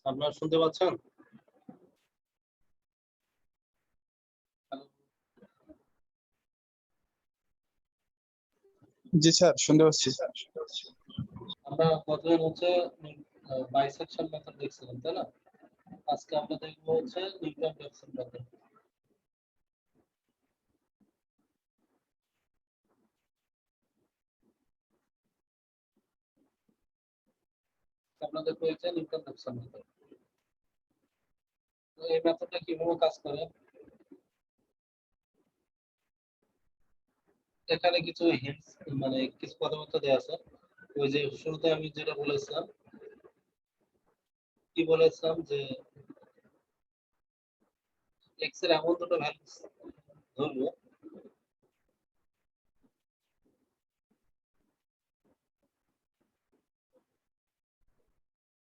আপনারা শুনতে পাচ্ছেন? জি স্যার, শুনতে পাচ্ছি। আমরা কতদিন হচ্ছে বাইসেকশন মেথড দেখছিলাম, তাই না? আজকে আমরা দেখবো হচ্ছে নিউটন র্যাফসন মেথড। আমরা দেখবো হচ্ছে নিউটন র্যাফসন মেথড। তো এই মেথডটা কিভাবে কাজ করে? এখানে কিছু হিন্টস মানে কিছু কথাবার্তা দেওয়া আছে। ওই যে শুরুতে আমি যেটা বলেছিলাম, কি বলেছিলাম যে এক্স এর এমন দুটো ভ্যালু ধরবো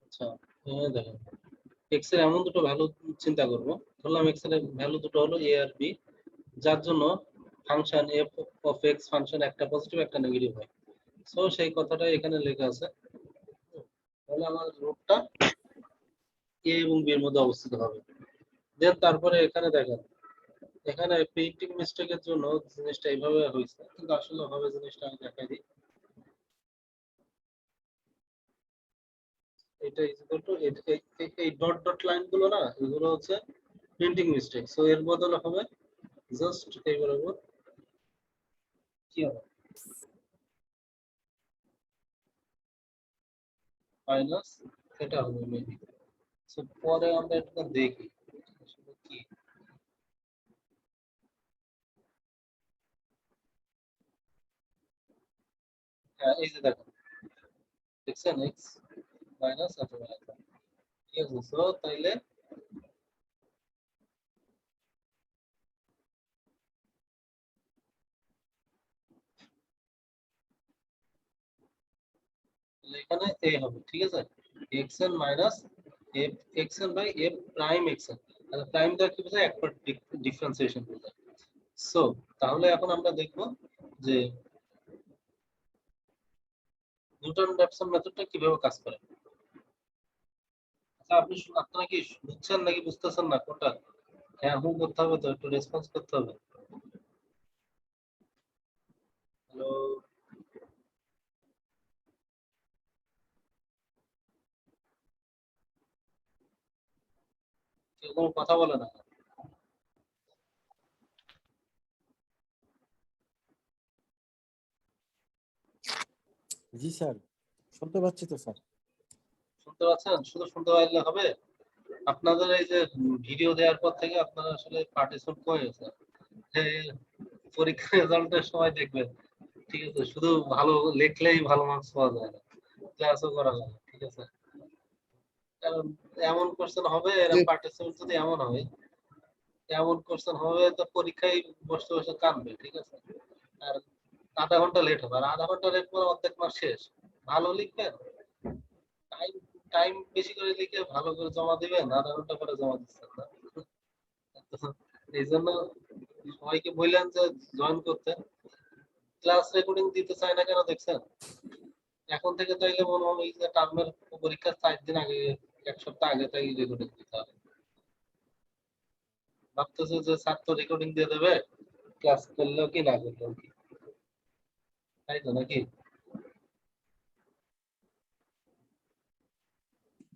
আচ্ছা দেখেন এক্স এর এমন দুটো ভ্যালু চিন্তা করব। ধরলাম এক্স এর ভ্যালু দুটো হলো এ আর বি, যার জন্য function F of x function একটা পজিটিভ একটা নেগেটিভ হয়। সো সেই কথাটাই এখানে লেখা আছে। তাহলে আমার রুটটা এ এবং বি এর মধ্যে অবস্থিত হবে। দেন তারপরে এখানে দেখেন, এখানে প্রিন্টিং মিস্টেকের জন্য জিনিসটা এইভাবে হয়েছে, কিন্তু আসলে হবে জিনিসটা আমি দেখাই দিই। এটা ইজ ইকুয়াল টু এই ডট ডট লাইন গুলো না, এগুলো হচ্ছে প্রিন্টিং মিস্টেক। সো এর বদলে হবে জাস্ট এই বরাবর কি হবে মাইনাস এটা হবে মেবি। সো পরে আমরা এটা দেখি আসলে কি। হ্যাঁ এই যে দেখেন দেখছেন এক্স মাইনাস অথবা এটা ঠিক আছে। সো তাইলে এখানে এ হবে, ঠিক আছে। X n minus f x n by f prime x n. তাহলে প্রাইম দ্বারা কি বোঝায়? একবার ডিফারেন্সিয়েশন বোঝায়। সো তাহলে এখন আমরা দেখব যে নিউটন র্যাফসন মেথডটা কিভাবে কাজ করে। আচ্ছা আপনারা কি বুঝছেন নাকি বুঝতেছেন না কোনটা? হ্যাঁ হুম করতে হবে, তো একটু রেসপন্স করতে হবে। হ্যালো, কেউ কোনো কথা বলে না। জি স্যার, শুনতে পাচ্ছি তো স্যার। শুনতে পাচ্ছেন? শুধু শুনতে পারলে হবে? আপনাদের এই যে ভিডিও দেওয়ার পর থেকে আপনারা আসলে পার্টিসিপেট করে গেছে যে পরীক্ষার রেজাল্টের সময় দেখবেন, ঠিক আছে, শুধু ভালো লিখলেই ভালো মার্কস পাওয়া যায় না, ক্লাসও করা যায় না, ঠিক আছে। কারণ এমন কোশ্চেন হবে, এরা পার্টিসিপেট যদি এমন হয়, এমন কোশ্চেন হবে তো পরীক্ষায় বসে বসে কাঁদবে, ঠিক আছে। আর আধা ঘন্টা লেট হবে, আর আধা ঘন্টা লেট করে অর্ধেক মাস শেষ। ভালো লিখবেন, টাইম টাইম বেশি করে লিখে ভালো করে জমা দিবেন, আধা ঘন্টা করে জমা দিচ্ছেন না। এই জন্য সবাইকে বললেন যে জয়েন করতে। ক্লাস রেকর্ডিং দিতে চায় না কেন দেখছেন? এখন থেকে তাইলে মনে হবে যে টার্মের পরীক্ষার 4 দিন আগে, 1 সপ্তাহ আগে তাই রেকর্ডিং দিতে হবে। ভাবতেছে যে স্যার তো রেকর্ডিং দিয়ে দেবে, ক্লাস করলেও কি না করলেও কি, তাই তো নাকি?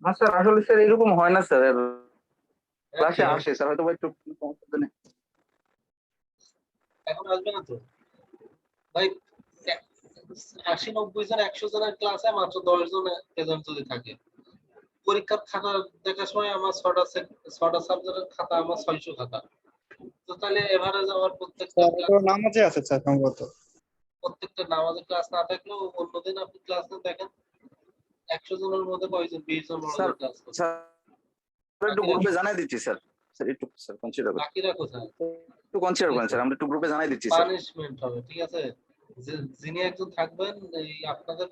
না স্যার, আসলে স্যার এরকম হয় না স্যার। ক্লাসে হ্যাঁ, আসে স্যার, হয়তো একটু সমস্যা নেই। এখন আসবে না তো ভাই। 80-90 জন 100 জনের ক্লাসে মাত্র 10 জন প্রেজেন্ট যদি থাকে, পরীক্ষার খাতা দেখার সময় আমার 6টা সাবজেক্টের খাতা আমার 600 খাতা। তো তাহলে এভারেজ আমার প্রত্যেকটা স্যার তো নামাজে আছে স্যার সম্ভবত। প্রত্যেকটা নামাজের ক্লাস না থাকলেও অন্যদিন আপনি ক্লাস দেখেন 100 জনের মধ্যে কয়জন 20 জন স্যার ক্লাস করছে। স্যার একটু গ্রুপে জানাই দিচ্ছি স্যার। স্যার একটু স্যার কনসিডার করুন, বাকিরা কোথায়? একটু কনসিডার করেন স্যার, আমরা একটু গ্রুপে জানাই দিচ্ছি স্যার। পানিশমেন্ট হবে, ঠিক আছে। যিনি একজন থাকবেন এই আপনাদের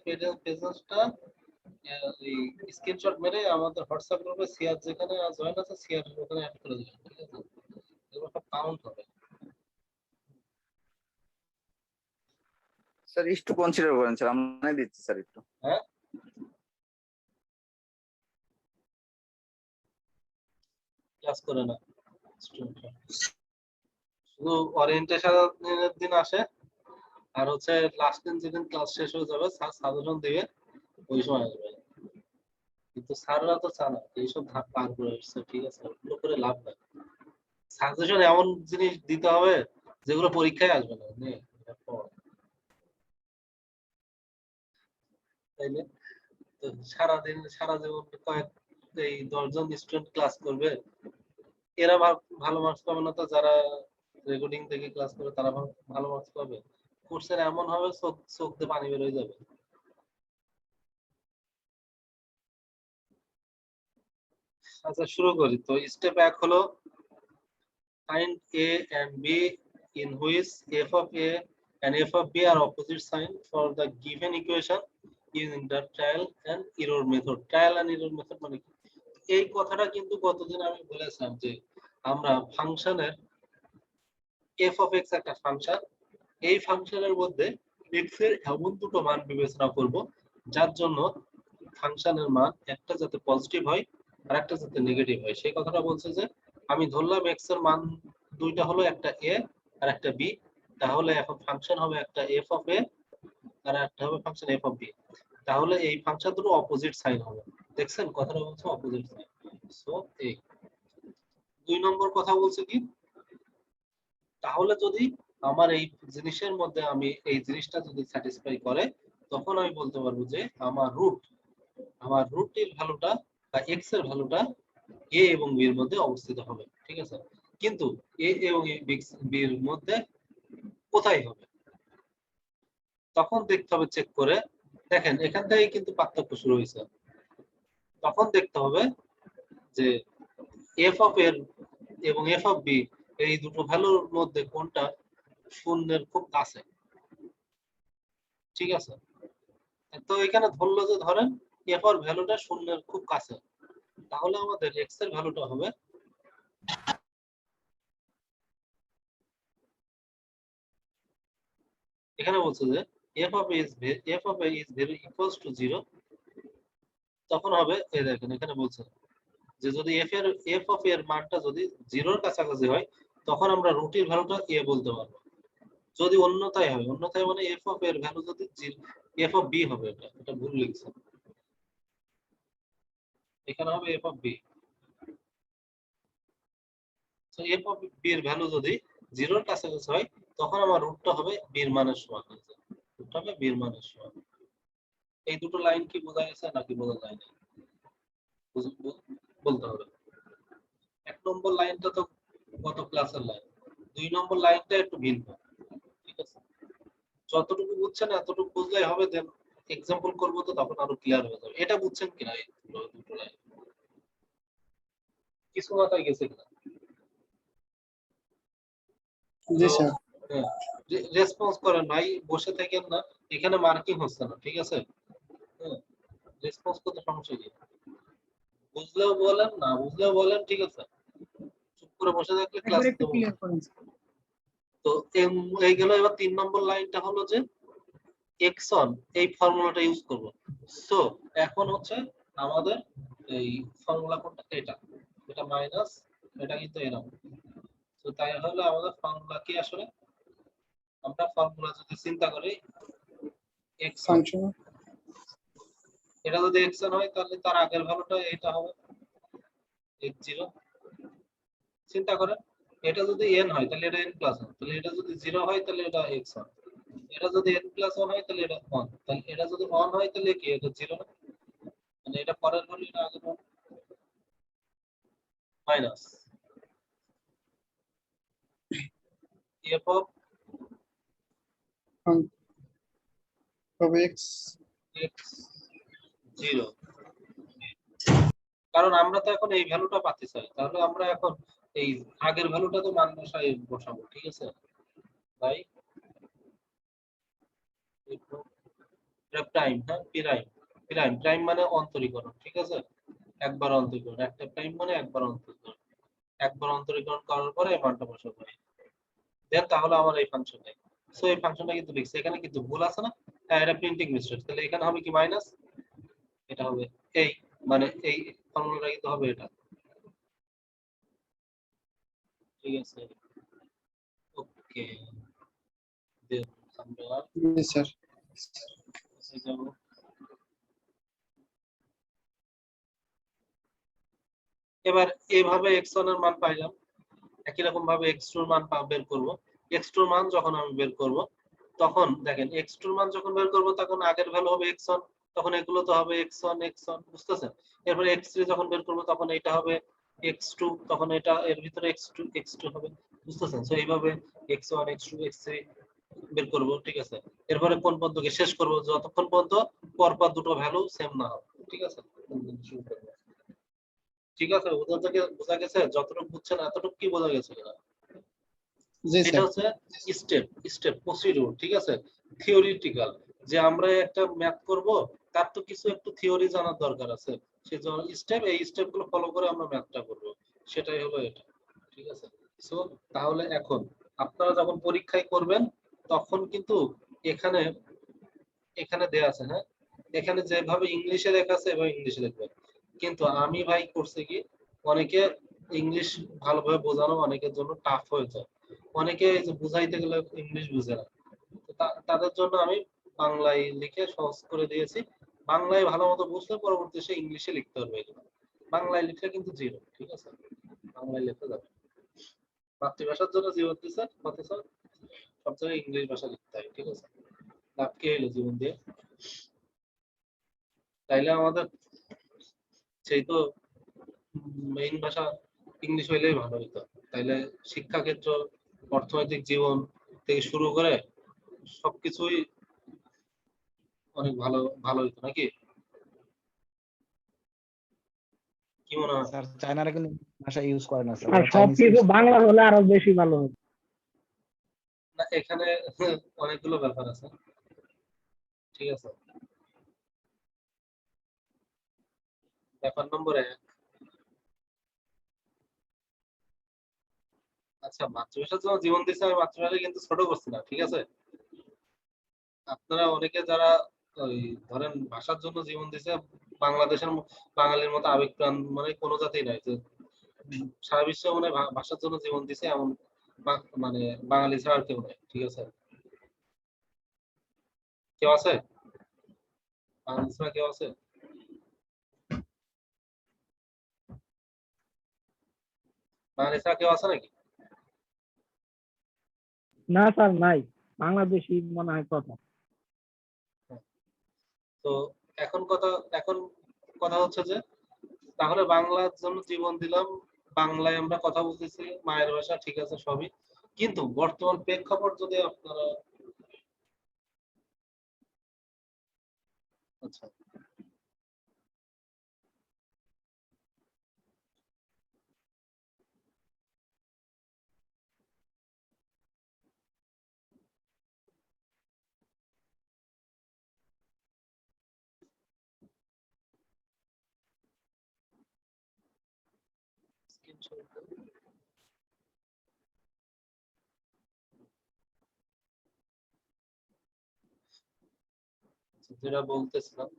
পেজেন্সটা এই স্ক্রিনশট মেরে আমাদের হোয়াটসঅ্যাপ গ্রুপে সিআর যেখানে জয়েন আছে সিআর ওখানে অ্যাড করে দিবেন, ঠিক আছে। এগুলো সব কাউন্ট হবে। স্যার একটু কনসিডার করেন স্যার, আমরা দিচ্ছি স্যার একটু। হ্যাঁ, ক্লাস করে না স্টুডেন্টরা, শুধু ওরিয়েন্টেশনের দিন আসে, আর হচ্ছে লাস্ট দিন যেদিন ক্লাস শেষ হয়ে যাবে স্যার সাজেশন দিবে ওই সময় আসবে। কিন্তু স্যাররা তো চান না এইসব ধাপ পার করে এসছে, ঠিক আছে, ওগুলো করে লাভ নাই। সাজেশন এমন জিনিস দিতে হবে যেগুলো পরীক্ষায় আসবে না, তাইলে তো সারাদিন সারা জীবন কয়েক এই 10 জন স্টুডেন্ট ক্লাস করবে, এরা ভালো মার্কস পাবে না, তো যারা রেকর্ডিং থেকে ক্লাস করে তারা ভালো মার্কস পাবে। কোর্সের এমন হবে চোখ চোখ দিয়ে পানি বের হয়ে যাবে। আচ্ছা শুরু করি। তো স্টেপ 1 হলো find a and b in which f of a and f of b are opposite sign for the given equation using the trial and error method. Trial and error method মানে কি? এই কথাটা কিন্তু গতদিন আমি বলেছিলাম যে আমরা ফাংশনের f of x একটা ফাংশন, এই ফাংশনের মধ্যে x এর এমন দুটো মান বিবেচনা করব যার জন্য ফাংশনের মান একটা যাতে পজিটিভ হয় আর একটা যাতে নেগেটিভ হয়। সেই কথাটা বলছে যে আমি ধরলাম x এর মান দুইটা হলো একটা a আর একটা b, তাহলে এখন ফাংশন হবে একটা f of a আর একটা হবে ফাংশন f of b। তাহলে এই ফাংশন দুটো অপোজিট সাইন হবে। দেখছেন কথাটা বলছে অপোজিট সাইন। সো এই 2 নম্বর কথা বলছে কি, তাহলে যদি আমার এই জিনিসের মধ্যে আমি এই জিনিসটা যদি স্যাটিসফাই করে তখন আমি বলতে পারবো যে আমার রুটের ভ্যালুটা বা x এর ভ্যালুটা a এবং b এর মধ্যে অবস্থিত হবে, ঠিক আছে। কিন্তু a এবং b এর মধ্যে কোথায় হবে তখন দেখতে হবে চেক করে। দেখেন এখান থেকে কিন্তু পার্থক্য শুরু হয়েছে। তখন দেখতে হবে যে f অফ a এবং f অফ b এই দুটো ভ্যালুর মধ্যে কোনটা শূন্যের খুব কাছে, ঠিক আছে। তো এখানে ধরলো যে ধরেন f এর ভ্যালুটা শূন্যের খুব কাছে, তাহলে আমাদের x এর ভ্যালুটা হবে এখানে বলছে যে f of a is very equals to 0, তখন হবে এই দেখেন এখানে বলছে যে যদি f of a এর মানটা যদি 0 এর কাছাকাছি হয় তখন আমরা রুটের ভ্যালুটা a বলতে পারবো। যদি অন্যথায় হয়, অন্যথায় মানে f of a এর ভ্যালু যদি f of b হবে, এটা ভুল লিখছে, এখানে হবে f of b। তো f of b এর ভ্যালু যদি 0 এর কাছাকাছি হয় তখন আমার রুটটা হবে b এর মানের সমান, রুটটা হবে b এর মানের সমান। এই দুটো লাইন কি বোঝা গেছে নাকি বোঝা যায় না বলতে হবে। 1 নম্বর লাইনটা তো গত ক্লাসের লাইন, 2 নম্বর লাইনটা একটু ভিন্ন, ঠিক আছে। যতটুকু বুঝছেন এতটুকু বুঝলেই হবে, দেন এক্সাম্পল করব তো তখন আরো ক্লিয়ার হয়ে যাবে। এটা বুঝছেন কিনা এই দুটো লাইন কিছু মাথায় গেছে কিনা? জি স্যার। রেসপন্স করেন ভাই, বসে থাকেন না, এখানে মার্কিং হচ্ছে না, ঠিক আছে। রেসপন্স করতে সমস্যা কি? বুঝলেও বলেন না বুঝলেও বলেন, ঠিক আছে। চুপ করে বসে থাকলে ক্লাস একটু ক্লিয়ার করুন। তো এই গেল। এবার 3 নম্বর লাইনটা হলো যে এক্সন, এই ফর্মুলাটা ইউজ করব। সো এখন হচ্ছে আমাদের এই ফর্মুলা কোনটা, এটা মাইনাস, এটা কিন্তু এরকম। তো তাই হলো আমাদের ফর্মুলা কি আসলে, আমরা ফর্মুলা যদি চিন্তা করি এক্সন, ফাংশন এটা যদি এক্সন হয় তাহলে তার আগের ভ্যালুটা এটা হবে x0। চিন্তা করেন এটা যদি n হয় তাহলে এটা n প্লাস 1, তাহলে এটা যদি 0 হয় তাহলে এটা x1, এটা যদি n প্লাস 1 হয় তাহলে এটা 1, তাহলে এটা যদি 1 হয় তাহলে কি এটা 0 না, মানে এটা পরের ভ্যালু এটা আগের value minus f of x x0, কারণ আমরা তো এখন এই ভ্যালুটা পাচ্ছি চাই, তাহলে আমরা এখন এই আগের ভ্যালুটা তো মান বসাবো, ঠিক আছে ভাই। এটা প্রাইম, হ্যাঁ প্রাইম, প্রাইম মানে অন্তরীকরণ, ঠিক আছে। একবার অন্তরীকরণ, একটা প্রাইম মানে একবার অন্তরীকরণ, একবার অন্তরীকরণ করার পরে এই মানটা বসাবো, দেন তাহলে আমার এই ফাংশন নেই। সো এই ফাংশনটা কিন্তু লিখছে, এখানে কিন্তু ভুল আছে না? হ্যাঁ, এটা প্রিন্টিং মিস্টেক। তাহলে এখানে হবে কি মাইনাস, এটা হবে এই, মানে এই ফর্মুলাটা কিন্তু হবে এটা। ঠিক আছে, ওকে। দেন আমরা জি স্যার। যাব। এবার এইভাবে x1 এর মান পাইলাম, একই রকম ভাবে x2 এর মান বের করব। x2 এর মান যখন আমি বের করব, তখন দেখেন x2 এর মান যখন বের করব তখন আগের ভ্যালু হবে x1, তখন এগুলো তো হবে x1 x1, বুঝতেছেন? এরপর x3 যখন বের করব তখন এটা হবে x2, তখন এটা এর ভিতরে x2 x2 হবে, বুঝতেছেন? সো এইভাবে x1 x2 x3 বের করব, ঠিক আছে? এরপরে কোন পদ্ধতিকে শেষ করব যতক্ষণ পর্যন্ত পরপর দুটো ভ্যালু সেম না হবে, ঠিক আছে? শুরু করব। ঠিক আছে, বোঝা গেছে? যতটুকু বুঝছেন এতটুকু কি বোঝা গেছে কিনা? জি এটা স্যার। হচ্ছে স্টেপ প্রসিডিউর, ঠিক আছে? থিওরিটিক্যাল, যে আমরা একটা ম্যাথ করব, তার তো কিছু একটু থিওরি জানার দরকার আছে। সেই জন্য স্টেপ, এই স্টেপগুলো ফলো করে আমরা ম্যাথটা করব, সেটাই হলো এটা, ঠিক আছে? সো তাহলে এখন আপনারা যখন পরীক্ষায় করবেন তখন কিন্তু এখানে এখানে দেয়া আছে, হ্যাঁ, এখানে যেভাবে ইংলিশে লেখা আছে এভাবে ইংলিশে লিখবেন। কিন্তু আমি ভাই করছি কি, অনেকে ইংলিশ ভালোভাবে বোঝানো অনেকের জন্য টাফ হয়ে যায়, অনেকে এই যে বুঝাইতে গেলে ইংলিশ বুঝে না, তো তাদের জন্য আমি বাংলায় লিখে সহজ করে দিয়েছি। বাংলায় ভালো মতো বুঝলে পরবর্তী সে ইংলিশে লিখতে পারবে এগুলো। বাংলায় লিখলে কিন্তু জিরো, ঠিক আছে? বাংলায় লিখতে যাবে, মাতৃভাষার জন্য জীবন দিচ্ছে অথচ সব জায়গায় ইংলিশ ভাষা লিখতে হয়, ঠিক আছে? লাভ কি হলো জীবন দিয়ে? তাইলে আমাদের সেই তো মেইন ভাষা ইংলিশ হইলেই ভালো হইতো। তাইলে শিক্ষাক্ষেত্র, অর্থনৈতিক জীবন থেকে শুরু করে সবকিছুই অনেক ভালো ভালো হইতো, নাকি? কি মনে হয়? স্যার চায়নারা কিন্তু ভাষা ইউজ করে না স্যার, আর ওরা চাইনিজ সবকিছু ইউজ করে। বাংলা হলে আরো বেশি ভালো হতো। না, এখানে অনেকগুলো ব্যাপার আছে, ঠিক আছে? ব্যাপার নম্বর 1, আচ্ছা মাতৃভাষার জন্য জীবন দিচ্ছে, আমি মাতৃভাষা কিন্তু ছোট করছি না, ঠিক আছে? আপনারা অনেকে যারা ওই ধরেন ভাষার জন্য জীবন দিছে, বাংলাদেশের বাঙালির মতো আবেগপ্রাণ মানে কোনো জাতি নাই যে সারা বিশ্বে মনে হয় ভাষার জন্য জীবন দিছে এমন মানে বাঙালি ছাড়া আর কেউ নাই, ঠিক আছে? কেউ আছে? বাঙালি ছাড়া কেউ আছে? বাঙালি ছাড়া কেউ আছে নাকি? না স্যার নাই, বাংলাদেশি মনে হয় কথা। তো এখন কথা এখন কথা হচ্ছে যে তাহলে বাংলার জন্য জীবন দিলাম, বাংলায় আমরা কথা বলতেছি, মায়ের ভাষা, ঠিক আছে সবই, কিন্তু বর্তমান প্রেক্ষাপট যদি আপনারা, আচ্ছা যেটা বলতেছিলাম